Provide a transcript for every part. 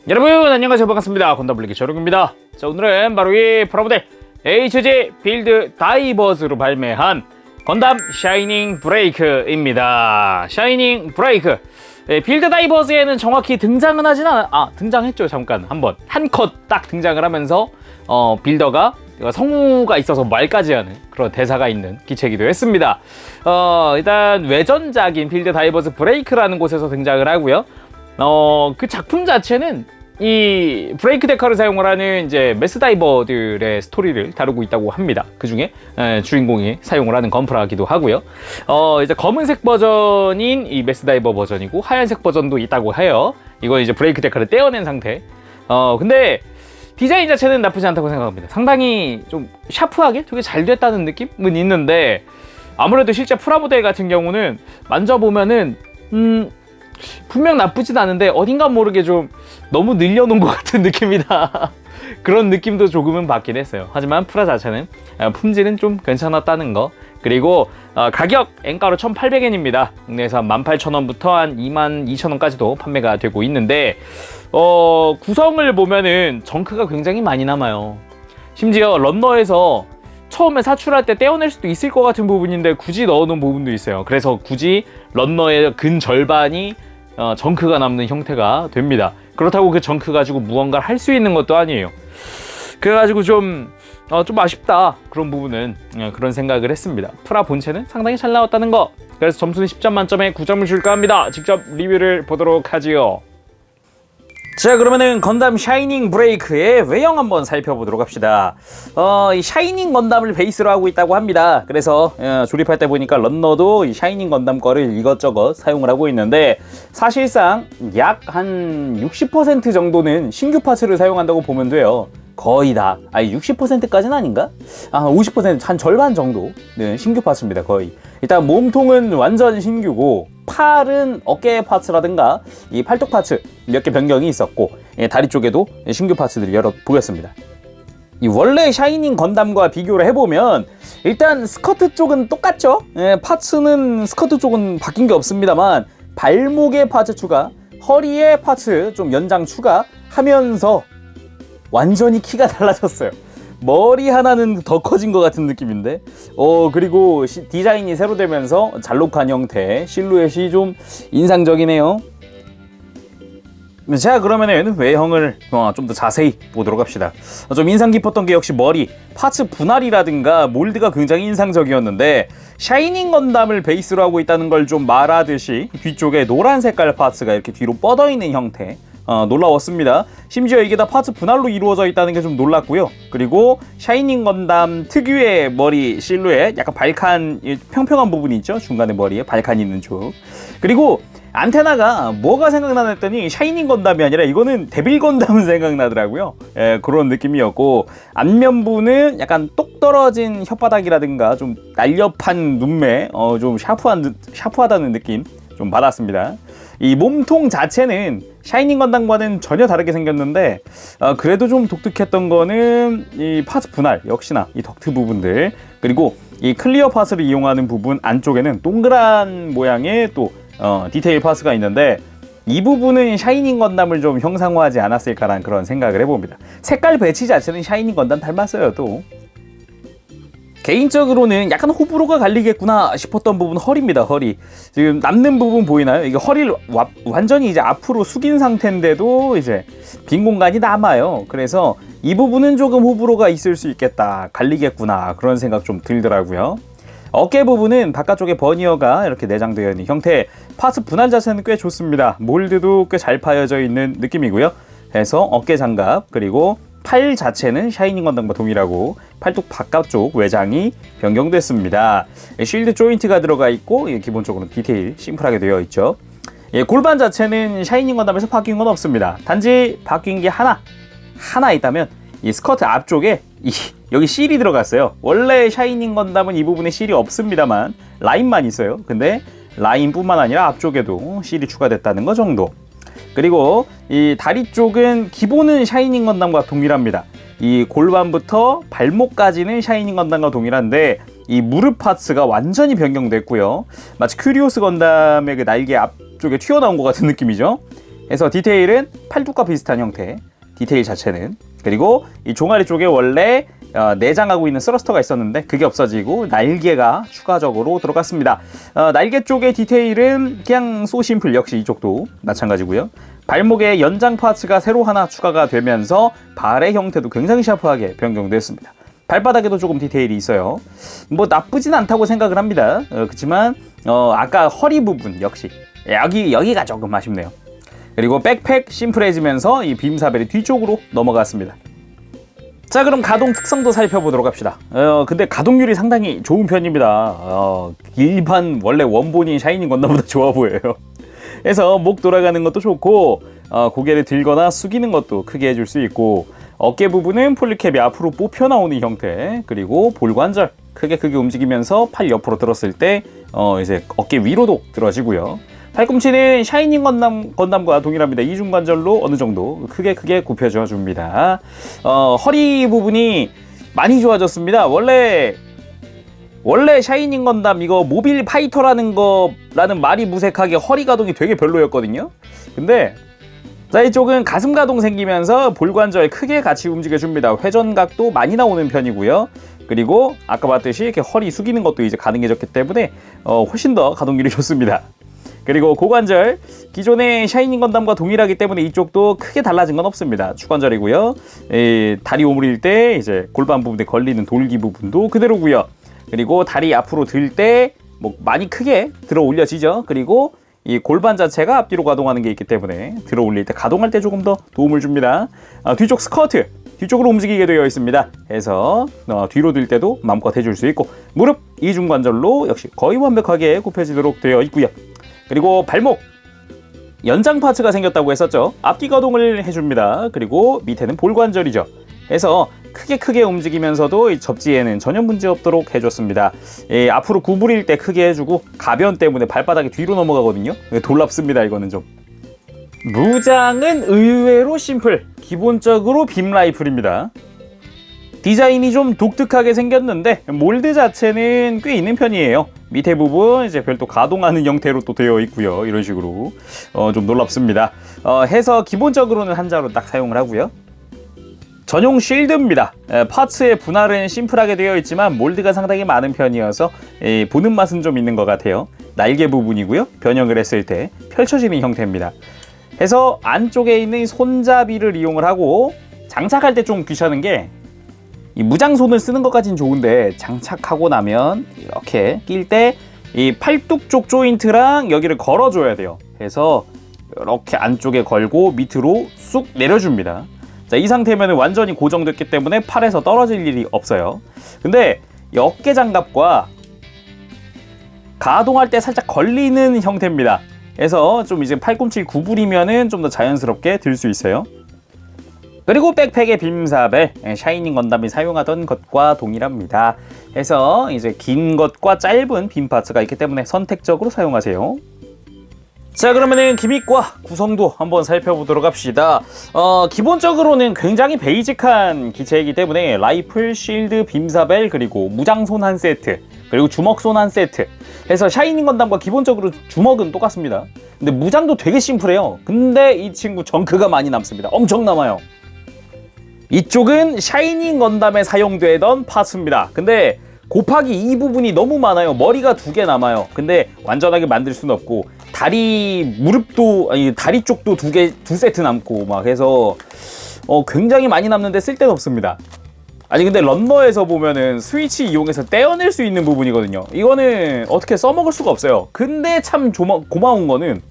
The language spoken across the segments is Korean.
여러분 안녕하세요, 반갑습니다. 건담블리기 저룡입니다. 자, 오늘은 바로 이 프라모델 HG 빌드 다이버즈로 발매한 건담 샤이닝 브레이크입니다. 샤이닝 브레이크, 빌드 다이버즈에는 정확히 등장은 하진 등장했죠. 잠깐 한번 한 컷 딱 등장을 하면서 빌더가 성우가 있어서 말까지 하는 그런 대사가 있는 기체이기도 했습니다. 일단 외전작인 빌드 다이버즈 브레이크라는 곳에서 등장을 하고요. 그 작품 자체는 이 브레이크 데카를 사용을 하는 이제 메스 다이버들의 스토리를 다루고 있다고 합니다. 그 중에 주인공이 사용을 하는 건프라기도 하고요. 이제 검은색 버전인 이 메스 다이버 버전이고 하얀색 버전도 있다고 해요. 이건 이제 브레이크 데카를 떼어낸 상태. 근데 디자인 자체는 나쁘지 않다고 생각합니다. 상당히 좀 샤프하게 되게 잘 됐다는 느낌은 있는데, 아무래도 실제 프라모델 같은 경우는 만져보면은 분명 나쁘진 않은데 어딘가 모르게 좀 너무 늘려놓은 것 같은 느낌이다. 그런 느낌도 조금은 받긴 했어요. 하지만 프라 자체는 품질은 좀 괜찮았다는 거. 그리고 가격 엔가로 1,800엔입니다. 국내에서 18,000원부터 한 22,000원까지도 판매가 되고 있는데, 구성을 보면은 정크가 굉장히 많이 남아요. 심지어 런너에서 처음에 사출할 때 떼어낼 수도 있을 것 같은 부분인데 굳이 넣어놓은 부분도 있어요. 그래서 굳이 런너의 근 절반이 정크가 남는 형태가 됩니다. 그렇다고 그 정크 가지고 무언가를 할 수 있는 것도 아니에요. 그래가지고 좀 아쉽다, 그런 부분은. 그런 생각을 했습니다. 프라 본체는 상당히 잘 나왔다는 거. 그래서 점수는 10점 만점에 9점을 줄까 합니다. 직접 리뷰를 보도록 하지요. 자, 그러면은 건담 샤이닝 브레이크의 외형 한번 살펴보도록 합시다. 이 샤이닝 건담을 베이스로 하고 있다고 합니다. 그래서 조립할 때 보니까 런너도 이 샤이닝 건담 거를 이것저것 사용을 하고 있는데, 사실상 약 한 60% 정도는 신규 파츠를 사용한다고 보면 돼요. 거의 다. 60%까지는 아닌가? 50%, 한 절반 정도는 신규 파츠입니다. 거의. 일단 몸통은 완전 신규고, 팔은 어깨 파츠라든가 이 팔뚝 파츠 몇 개 변경이 있었고, 다리 쪽에도 신규 파츠들이 여러 보였습니다. 이 원래 샤이닝 건담과 비교를 해보면 일단 스커트 쪽은 똑같죠. 파츠는 스커트 쪽은 바뀐 게 없습니다만, 발목에 파츠 추가, 허리에 파츠 좀 연장 추가하면서 완전히 키가 달라졌어요. 머리 하나는 더 커진 것 같은 느낌인데, 그리고 디자인이 새로 되면서 잘록한 형태, 실루엣이 좀 인상적이네요. 자, 그러면은 외형을 좀 더 자세히 보도록 합시다. 좀 인상 깊었던 게 역시 머리, 파츠 분할이라든가 몰드가 굉장히 인상적이었는데, 샤이닝 건담을 베이스로 하고 있다는 걸 좀 말하듯이 뒤쪽에 노란 색깔 파츠가 이렇게 뒤로 뻗어 있는 형태, 놀라웠습니다. 심지어 이게 다 파츠 분할로 이루어져 있다는 게 좀 놀랐고요. 그리고 샤이닝 건담 특유의 머리 실루엣, 약간 발칸, 평평한 부분이 있죠. 중간에 머리에 발칸이 있는 쪽. 그리고 안테나가 뭐가 생각나나 했더니 샤이닝 건담이 아니라 이거는 데빌 건담은 생각나더라고요. 그런 느낌이었고, 안면부는 약간 똑 떨어진 혓바닥이라든가 좀 날렵한 눈매, 좀 샤프하다는 느낌 좀 받았습니다. 이 몸통 자체는 샤이닝 건담과는 전혀 다르게 생겼는데, 그래도 좀 독특했던 거는 이 파츠 분할, 역시나 이 덕트 부분들, 그리고 이 클리어 파츠를 이용하는 부분 안쪽에는 동그란 모양의 또 디테일 파츠가 있는데, 이 부분은 샤이닝 건담을 좀 형상화하지 않았을까라는 그런 생각을 해봅니다. 색깔 배치 자체는 샤이닝 건담 닮았어요. 또 개인적으로는 약간 호불호가 갈리겠구나 싶었던 부분 허리입니다. 허리. 지금 남는 부분 보이나요? 이게 허리를 완전히 이제 앞으로 숙인 상태인데도 이제 빈 공간이 남아요. 그래서 이 부분은 조금 호불호가 있을 수 있겠다, 갈리겠구나, 그런 생각 좀 들더라고요. 어깨 부분은 바깥쪽에 버니어가 이렇게 내장되어 있는 형태, 파츠 분할 자체는 꽤 좋습니다. 몰드도 꽤 잘 파여져 있는 느낌이고요. 그래서 어깨 장갑, 그리고 팔 자체는 샤이닝 건담과 동일하고 팔뚝 바깥쪽 외장이 변경됐습니다. 쉴드 조인트가 들어가 있고, 기본적으로 디테일 심플하게 되어 있죠. 골반 자체는 샤이닝 건담에서 바뀐 건 없습니다. 단지 바뀐 게 하나 있다면, 이 스커트 앞쪽에 여기 실이 들어갔어요. 원래 샤이닝 건담은 이 부분에 실이 없습니다만 라인만 있어요. 근데 라인뿐만 아니라 앞쪽에도 실이 추가됐다는 거 정도. 그리고 이 다리 쪽은 기본은 샤이닝 건담과 동일합니다. 이 골반부터 발목까지는 샤이닝 건담과 동일한데, 이 무릎 파츠가 완전히 변경됐고요. 마치 큐리오스 건담의 그 날개 앞쪽에 튀어나온 것 같은 느낌이죠. 해서 디테일은 팔뚝과 비슷한 형태, 디테일 자체는. 그리고 이 종아리 쪽에 원래 내장하고 있는 스러스터가 있었는데 그게 없어지고 날개가 추가적으로 들어갔습니다. 날개 쪽의 디테일은 그냥 소심플, 역시 이쪽도 마찬가지고요. 발목에 연장 파츠가 새로 하나 추가가 되면서 발의 형태도 굉장히 샤프하게 변경됐습니다. 발바닥에도 조금 디테일이 있어요. 뭐 나쁘진 않다고 생각을 합니다. 그렇지만 아까 허리 부분 역시 여기가 조금 아쉽네요. 그리고 백팩 심플해지면서 이 빔사벨이 뒤쪽으로 넘어갔습니다. 자, 그럼 가동 특성도 살펴보도록 합시다. 근데 가동률이 상당히 좋은 편입니다. 일반 원래 원본인 샤이닝 건담보다 좋아 보여요. 그래서 목 돌아가는 것도 좋고 고개를 들거나 숙이는 것도 크게 해줄 수 있고, 어깨 부분은 폴리캡이 앞으로 뽑혀 나오는 형태, 그리고 볼관절 크게 움직이면서 팔 옆으로 들었을 때 이제 어깨 위로도 들어지고요. 팔꿈치는 샤이닝 건담과 동일합니다. 이중관절로 어느 정도 크게 굽혀져 줍니다. 허리 부분이 많이 좋아졌습니다. 원래 샤이닝 건담 이거 모빌 파이터라는 말이 무색하게 허리 가동이 되게 별로였거든요. 근데 자, 이쪽은 가슴 가동 생기면서 볼관절 크게 같이 움직여줍니다. 회전각도 많이 나오는 편이고요. 그리고 아까 봤듯이 이렇게 허리 숙이는 것도 이제 가능해졌기 때문에 훨씬 더 가동률이 좋습니다. 그리고 고관절, 기존의 샤이닝 건담과 동일하기 때문에 이쪽도 크게 달라진 건 없습니다. 추관절이고요. 다리 오므릴 때 이제 골반 부분에 걸리는 돌기 부분도 그대로고요. 그리고 다리 앞으로 들 때 뭐 많이 크게 들어 올려지죠. 그리고 이 골반 자체가 앞뒤로 가동하는 게 있기 때문에 들어 올릴 때, 가동할 때 조금 더 도움을 줍니다. 뒤쪽 스커트, 뒤쪽으로 움직이게 되어 있습니다. 해서 뒤로 들 때도 마음껏 해줄 수 있고, 무릎 이중관절로 역시 거의 완벽하게 굽혀지도록 되어 있고요. 그리고 발목, 연장 파츠가 생겼다고 했었죠. 앞뒤 가동을 해줍니다. 그리고 밑에는 볼관절이죠. 해서 크게 움직이면서도 이 접지에는 전혀 문제 없도록 해줬습니다. 앞으로 구부릴 때 크게 해주고, 가변 때문에 발바닥이 뒤로 넘어가거든요. 놀랍습니다. 이거는 좀. 무장은 의외로 심플, 기본적으로 빔 라이플입니다. 디자인이 좀 독특하게 생겼는데 몰드 자체는 꽤 있는 편이에요. 밑에 부분 이제 별도 가동하는 형태로 또 되어 있고요. 이런 식으로 좀 놀랍습니다. 해서 기본적으로는 한자로 딱 사용을 하고요. 전용 쉴드입니다. 파츠의 분할은 심플하게 되어 있지만 몰드가 상당히 많은 편이어서 보는 맛은 좀 있는 것 같아요. 날개 부분이고요. 변형을 했을 때 펼쳐지는 형태입니다. 해서 안쪽에 있는 손잡이를 이용을 하고, 장착할 때 좀 귀찮은 게 이 무장손을 쓰는 것까지는 좋은데 장착하고 나면 이렇게 낄 때 이 팔뚝 쪽 조인트랑 여기를 걸어줘야 돼요. 해서 이렇게 안쪽에 걸고 밑으로 쑥 내려줍니다. 자, 이 상태면 완전히 고정됐기 때문에 팔에서 떨어질 일이 없어요. 근데 이 어깨 장갑과 가동할 때 살짝 걸리는 형태입니다. 그래서 좀 이제 팔꿈치를 구부리면은 좀 더 자연스럽게 들 수 있어요. 그리고 백팩의 빔사벨, 샤이닝 건담이 사용하던 것과 동일합니다. 해서 이제 긴 것과 짧은 빔 파츠가 있기 때문에 선택적으로 사용하세요. 자, 그러면은 기믹과 구성도 한번 살펴보도록 합시다. 기본적으로는 굉장히 베이직한 기체이기 때문에 라이플, 쉴드, 빔사벨, 그리고 무장손 한 세트, 그리고 주먹손 한 세트 해서 샤이닝 건담과 기본적으로 주먹은 똑같습니다. 근데 무장도 되게 심플해요. 근데 이 친구 정크가 많이 남습니다. 엄청 남아요. 이쪽은 샤이닝 건담에 사용되던 파츠입니다. 근데 곱하기 이 부분이 너무 많아요. 머리가 2개 남아요. 근데 완전하게 만들 수는 없고, 무릎도, 다리 쪽도 2세트 남고 막 해서 굉장히 많이 남는데 쓸데는 없습니다. 아니, 근데 런너에서 보면은 스위치 이용해서 떼어낼 수 있는 부분이거든요. 이거는 어떻게 써먹을 수가 없어요. 근데 참 고마운 거는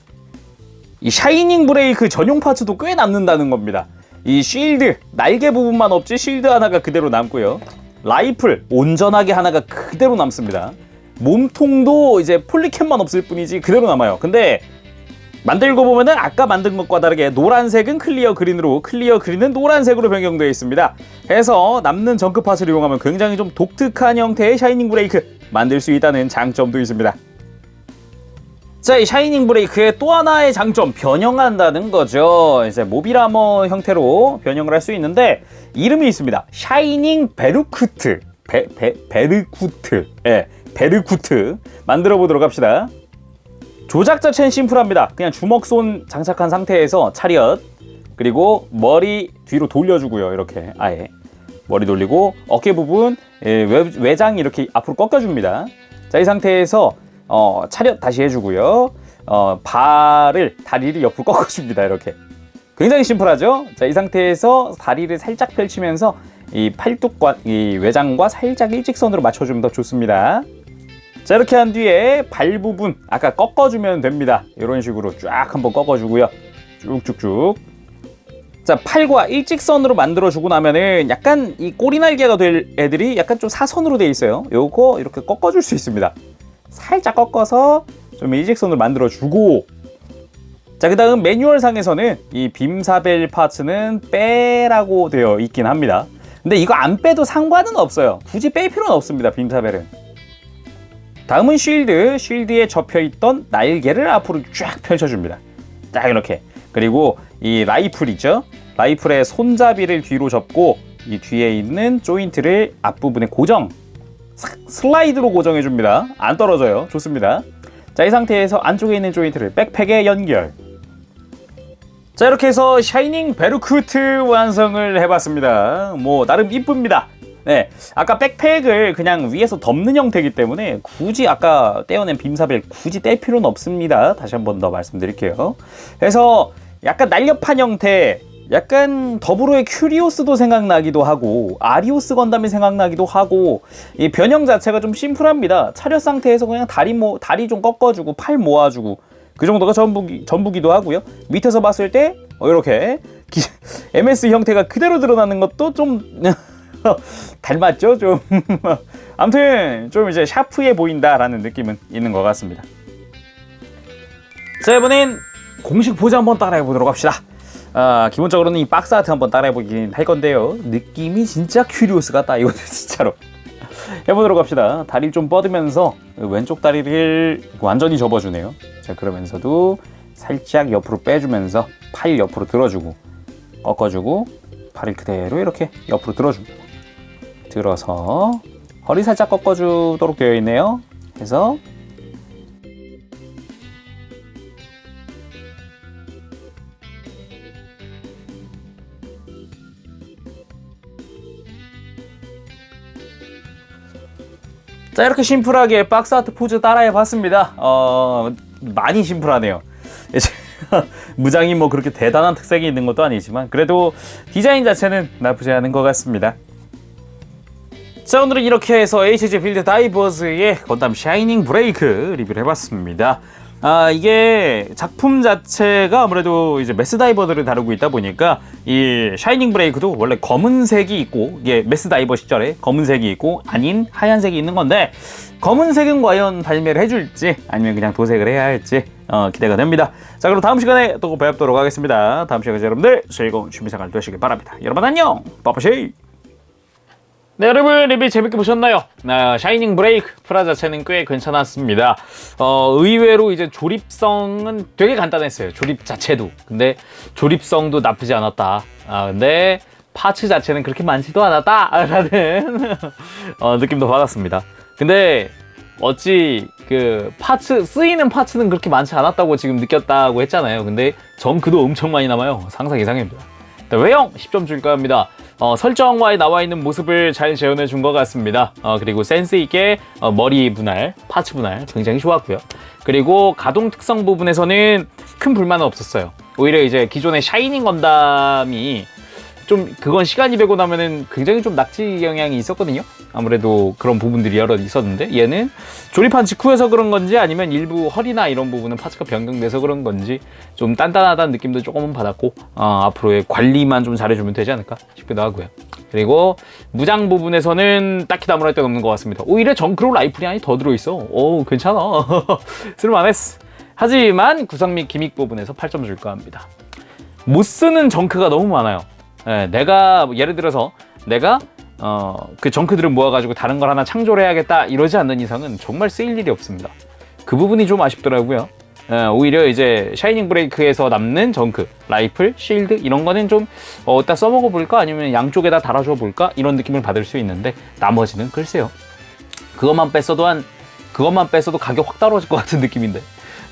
이 샤이닝 브레이크 전용 파츠도 꽤 남는다는 겁니다. 이 쉴드, 날개 부분만 없지 쉴드 하나가 그대로 남고요. 라이플, 온전하게 하나가 그대로 남습니다. 몸통도 이제 폴리캡만 없을 뿐이지 그대로 남아요. 근데 만들고 보면은 아까 만든 것과 다르게 노란색은 클리어 그린으로, 클리어 그린은 노란색으로 변경되어 있습니다. 해서 남는 정크 파츠를 이용하면 굉장히 좀 독특한 형태의 샤이닝 브레이크 만들 수 있다는 장점도 있습니다. 자, 이 샤이닝 브레이크의 또 하나의 장점, 변형한다는 거죠. 이제 모빌 아머 형태로 변형을 할 수 있는데 이름이 있습니다. 샤이닝 베르쿠트. 베르쿠트. 예, 베르쿠트. 만들어 보도록 합시다. 조작 자체는 심플합니다. 그냥 주먹손 장착한 상태에서 차렷, 그리고 머리 뒤로 돌려주고요. 이렇게 아예 머리 돌리고 어깨 부분 외장 이렇게 앞으로 꺾어줍니다. 자, 이 상태에서 차렷 다시 해주고요. 다리를 옆으로 꺾어줍니다. 이렇게 굉장히 심플하죠. 자, 이 상태에서 다리를 살짝 펼치면서 이 팔뚝과 이 외장과 살짝 일직선으로 맞춰주면 더 좋습니다. 자, 이렇게 한 뒤에 발 부분 아까 꺾어주면 됩니다. 이런 식으로 쫙 한번 꺾어주고요. 쭉쭉쭉. 자, 팔과 일직선으로 만들어주고 나면은 약간 이 꼬리날개가 될 애들이 약간 좀 사선으로 돼 있어요. 요거 이렇게 꺾어줄 수 있습니다. 살짝 꺾어서 좀 일직선으로 만들어주고, 자, 그 다음 매뉴얼상에서는 이 빔사벨 파츠는 빼라고 되어 있긴 합니다. 근데 이거 안 빼도 상관은 없어요. 굳이 뺄 필요는 없습니다. 빔사벨은. 다음은 쉴드에 접혀있던 날개를 앞으로 쫙 펼쳐줍니다. 딱 이렇게. 그리고 이 라이플이죠. 라이플의 손잡이를 뒤로 접고 이 뒤에 있는 조인트를 앞부분에 슬라이드로 고정해줍니다. 안 떨어져요. 좋습니다. 자, 이 상태에서 안쪽에 있는 조인트를 백팩에 연결. 자, 이렇게 해서 샤이닝 베르쿠트 완성을 해봤습니다. 뭐 나름 이쁩니다. 네, 아까 백팩을 그냥 위에서 덮는 형태이기 때문에 굳이 아까 떼어낸 빔사벨 굳이 뗄 필요는 없습니다. 다시 한 번 더 말씀드릴게요. 그래서 약간 날렵한 형태, 약간 더불어의 큐리오스도 생각나기도 하고 아리오스 건담이 생각나기도 하고, 이 변형 자체가 좀 심플합니다. 차렷 상태에서 그냥 다리 좀 꺾어주고 팔 모아주고 그 정도가 전부기도 하고요. 밑에서 봤을 때 이렇게 MS 형태가 그대로 드러나는 것도 좀 닮았죠? 좀 아무튼 좀 이제 샤프해 보인다라는 느낌은 있는 것 같습니다. 자, 이번엔 공식 포즈 한번 따라해 보도록 합시다. 기본적으로는 이 박스 아트 한번 따라해 보긴 할 건데요. 느낌이 진짜 큐리오스 같다. 이거는 진짜로 해보도록 합시다. 다리를 좀 뻗으면서 왼쪽 다리를 완전히 접어주네요. 자, 그러면서도 살짝 옆으로 빼주면서 팔 옆으로 들어주고 꺾어주고 팔을 그대로 이렇게 옆으로 들어서 허리 살짝 꺾어주도록 되어 있네요. 해서 자, 이렇게 심플하게 박스 아트 포즈 따라해 봤습니다. 많이 심플하네요. 무장이 뭐 그렇게 대단한 특색이 있는 것도 아니지만 그래도 디자인 자체는 나쁘지 않은 것 같습니다. 자, 오늘은 이렇게 해서 HG 필드 다이버즈의 건담 샤이닝 브레이크 리뷰를 해봤습니다. 이게 작품 자체가 아무래도 이제 메스 다이버들을 다루고 있다 보니까 이 샤이닝 브레이크도 원래 검은색이 있고, 이게 메스 다이버 시절에 검은색이 있고 아닌 하얀색이 있는 건데, 검은색은 과연 발매를 해줄지 아니면 그냥 도색을 해야 할지 기대가 됩니다. 자, 그럼 다음 시간에 또 뵙도록 하겠습니다. 다음 시간에 여러분들 즐거운 취미생활 되시길 바랍니다. 여러분 안녕, 빠빠시. 네, 여러분 리뷰 재밌게 보셨나요? 샤이닝 브레이크 프라 자체는 꽤 괜찮았습니다. 의외로 이제 조립성은 되게 간단했어요. 조립 자체도. 근데 조립성도 나쁘지 않았다. 근데 파츠 자체는 그렇게 많지도 않았다 라는 느낌도 받았습니다. 근데 어찌 그 쓰이는 파츠는 그렇게 많지 않았다고 지금 느꼈다고 했잖아요. 근데 정크도 엄청 많이 남아요. 상상 이상입니다. 외형 10점 줄까 합니다. 설정화에 나와 있는 모습을 잘 재현해 준 것 같습니다. 그리고 센스 있게 머리 분할, 파츠 분할 굉장히 좋았고요. 그리고 가동 특성 부분에서는 큰 불만은 없었어요. 오히려 이제 기존의 샤이닝 건담이 좀 그건 시간이 되고 나면은 굉장히 좀 낙지 경향이 있었거든요. 아무래도 그런 부분들이 여러 있었는데, 얘는 조립한 직후에서 그런 건지 아니면 일부 허리나 이런 부분은 파츠가 변경돼서 그런 건지 좀 단단하다는 느낌도 조금은 받았고, 앞으로의 관리만 좀 잘해주면 되지 않을까 싶기도 하고요. 그리고 무장 부분에서는 딱히 나무랄 데는 없는 것 같습니다. 오히려 정크로 라이플이 안에 더 들어있어. 오, 괜찮아. 쓸만했어. 하지만 구성 및 기믹 부분에서 8점 줄까 합니다. 못 쓰는 정크가 너무 많아요. 내가 예를 들어서 내가 그 정크들을 모아가지고 다른 걸 하나 창조를 해야겠다 이러지 않는 이상은 정말 쓰일 일이 없습니다. 그 부분이 좀 아쉽더라고요. 오히려 이제 샤이닝 브레이크에서 남는 정크, 라이플, 실드 이런 거는 좀 어디다 써먹어 볼까 아니면 양쪽에다 달아줘 볼까 이런 느낌을 받을 수 있는데, 나머지는 글쎄요. 그것만 뺐어도 가격 확 떨어질 것 같은 느낌인데.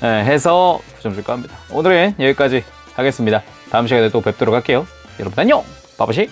해서 9점 줄까 합니다. 오늘은 여기까지 하겠습니다. 다음 시간에 또 뵙도록 할게요. 여러분 안녕! 바바시